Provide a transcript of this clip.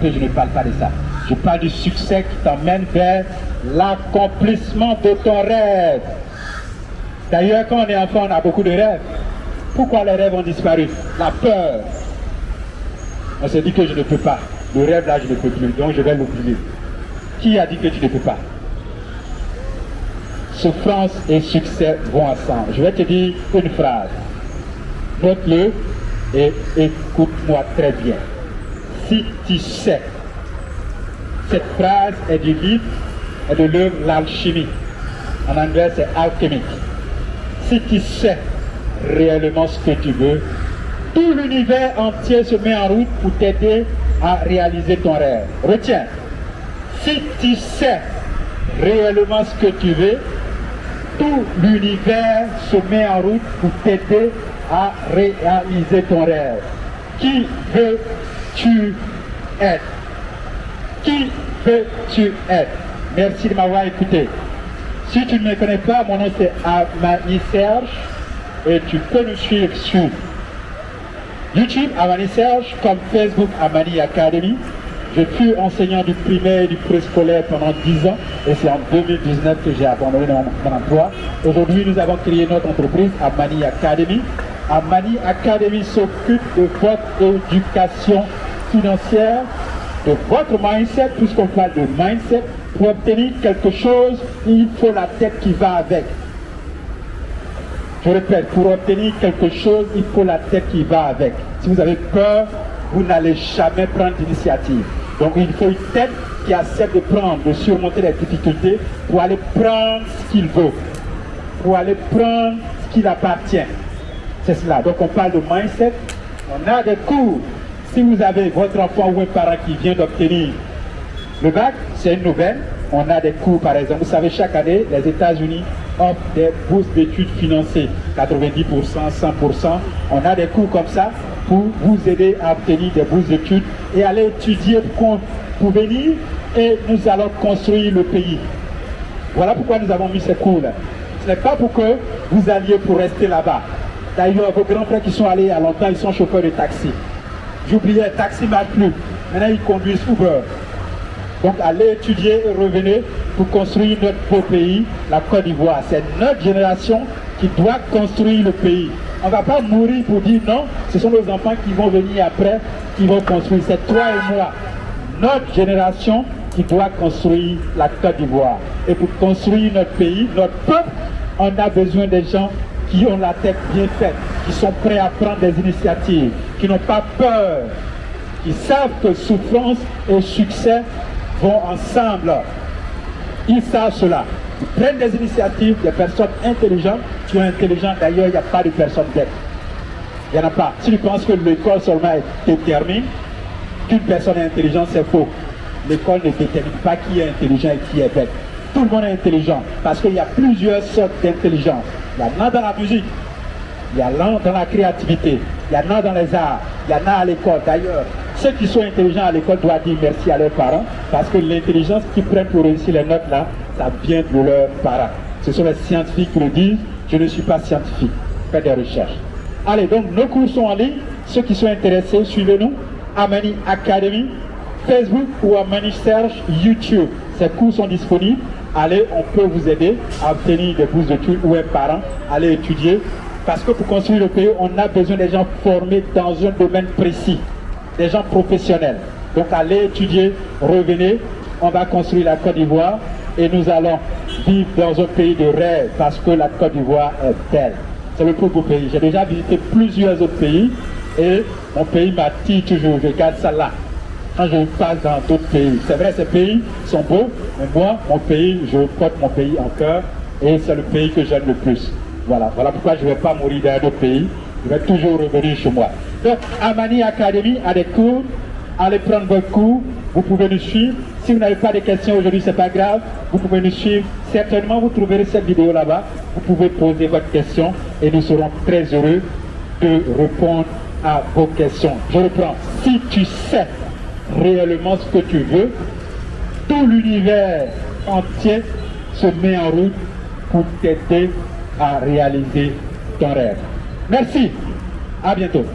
Que je ne parle pas de ça. Je parle du succès qui t'emmène vers l'accomplissement de ton rêve. D'ailleurs, quand on est enfant, on a beaucoup de rêves. Pourquoi les rêves ont disparu? La peur. On se dit que je ne peux pas. Le rêve là, je ne peux plus, donc je vais l'oublier. Qui a dit que tu ne peux pas? Souffrance et succès vont ensemble. Je vais te dire une phrase. Note-le et écoute-moi très bien. Si tu sais, cette phrase est du livre et de l'œuvre L'Alchimie. En anglais, c'est alchemique. Si tu sais réellement ce que tu veux, tout l'univers entier se met en route pour t'aider à réaliser ton rêve. Retiens, si tu sais réellement ce que tu veux, tout l'univers se met en route pour t'aider à réaliser ton rêve. Qui veux-tu être? Qui veux-tu être? Merci de m'avoir écouté. Si tu ne me connais pas, mon nom c'est Amani Serge et tu peux nous suivre sur YouTube Amani Serge, comme Facebook Amani Academy. Je fus enseignant du primaire et du préscolaire pendant 10 ans et c'est en 2019 que j'ai abandonné mon emploi. Aujourd'hui, nous avons créé notre entreprise Amani Academy. Amani Academy s'occupe de votre éducation financière, de votre mindset, puisqu'on parle de mindset. Pour obtenir quelque chose, il faut la tête qui va avec. Je répète, pour obtenir quelque chose, il faut la tête qui va avec. Si vous avez peur, vous n'allez jamais prendre d'initiative. Donc il faut une tête qui accepte de prendre, de surmonter les difficultés pour aller prendre ce qu'il veut, pour aller prendre ce qui appartient. C'est cela. Donc on parle de mindset. On a des cours. Si vous avez votre enfant ou un parent qui vient d'obtenir le bac, c'est une nouvelle. On a des cours, par exemple. Vous savez, chaque année, les États-Unis offrent des bourses d'études financées, 90%, 100%. On a des cours comme ça pour vous aider à obtenir des bourses d'études et aller étudier pour venir et nous allons construire le pays. Voilà pourquoi nous avons mis ces cours-là. Ce n'est pas pour que vous alliez pour rester là-bas. D'ailleurs, vos grands frères qui sont allés il y a longtemps, ils sont chauffeurs de taxi. J'oubliais, taxi ne marche plus. Maintenant, ils conduisent Uber. Donc, allez étudier et revenez pour construire notre beau pays, la Côte d'Ivoire. C'est notre génération qui doit construire le pays. On ne va pas mourir pour dire non, ce sont nos enfants qui vont venir après, qui vont construire. C'est toi et moi, notre génération qui doit construire la Côte d'Ivoire. Et pour construire notre pays, notre peuple, on a besoin des gens qui ont la tête bien faite, qui sont prêts à prendre des initiatives, qui n'ont pas peur, qui savent que souffrance et succès vont ensemble. Ils savent cela. Ils prennent des initiatives, des personnes intelligentes. Tu es intelligent, d'ailleurs, il n'y a pas de personne bête. Il n'y en a pas. Si tu penses que l'école seulement détermine qu'une personne est intelligente, c'est faux. L'école ne détermine pas qui est intelligent et qui est bête. Tout le monde est intelligent parce qu'il y a plusieurs sortes d'intelligence. Il y en a dans la musique, il y en a dans la créativité, il y en a dans les arts, il y en a à l'école. D'ailleurs, ceux qui sont intelligents à l'école doivent dire merci à leurs parents parce que l'intelligence qu'ils prennent pour réussir les notes là, ça vient de leurs parents. Ce sont les scientifiques qui le disent. Je ne suis pas scientifique. Faites des recherches. Allez, donc nos cours sont en ligne. Ceux qui sont intéressés, suivez-nous. Amani Academy, Facebook ou Amani Serge, YouTube. Ces cours sont disponibles. Allez, on peut vous aider à obtenir des bourses d'études ou un parent. Allez étudier. Parce que pour construire le pays, on a besoin des gens formés dans un domaine précis. Des gens professionnels. Donc allez étudier, revenez. On va construire la Côte d'Ivoire et nous allons vivre dans un pays de rêve parce que la Côte d'Ivoire est belle. C'est le plus beau pays. J'ai déjà visité plusieurs autres pays et mon pays m'attire toujours. Je garde ça là. Quand je passe dans d'autres pays. C'est vrai, ces pays sont beaux, mais moi, mon pays, je porte mon pays en cœur et c'est le pays que j'aime le plus. Voilà pourquoi je ne vais pas mourir dans d'autres pays. Je vais toujours revenir chez moi. Donc, Amani Academy a des cours. Allez prendre votre cours. Vous pouvez nous suivre. Si vous n'avez pas de questions aujourd'hui, ce n'est pas grave. Vous pouvez nous suivre. Certainement, vous trouverez cette vidéo là-bas. Vous pouvez poser votre question et nous serons très heureux de répondre à vos questions. Je reprends. Si tu sais réellement ce que tu veux, tout l'univers entier se met en route pour t'aider à réaliser ton rêve. Merci. À bientôt.